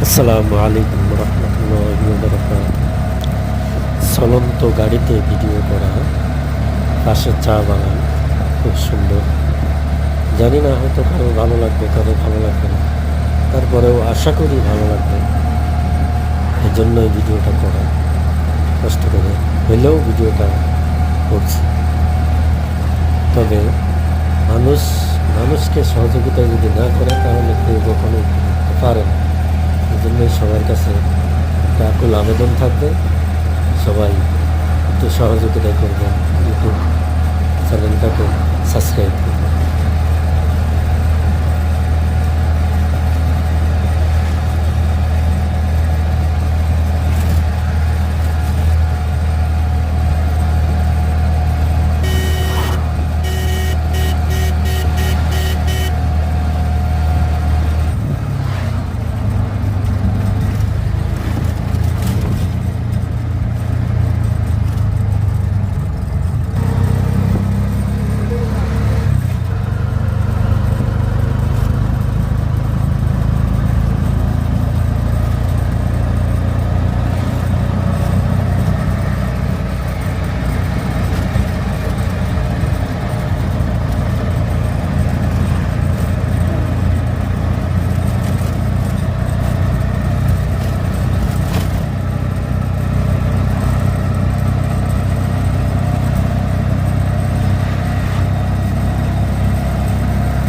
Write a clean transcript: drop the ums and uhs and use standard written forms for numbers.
আসসালামু আলাইকুম রহমতুল্লাহি ওয়া বারাকাতুহু। চলন্ত গাড়িতে ভিডিও করা, পাশে চা বাগান, খুব সুন্দর। জানি না হয়তো কারো ভালো লাগবে, কারো ভালো লাগবে না, তারপরেও আশা করি ভালো লাগবে। এই জন্যই ভিডিওটা করা, কষ্ট করে হইলেও ভিডিওটা করছি। তবে মানুষকে সহযোগিতা যদি না করে তাহলে কেউ কখনোই পারে না। এই জন্যই সবার কাছে একটা আকুল আবেদন থাকবে, সবাই একটু সহযোগিতা করবেন, ইউটিউব চ্যানেলটাকে সাবস্ক্রাইব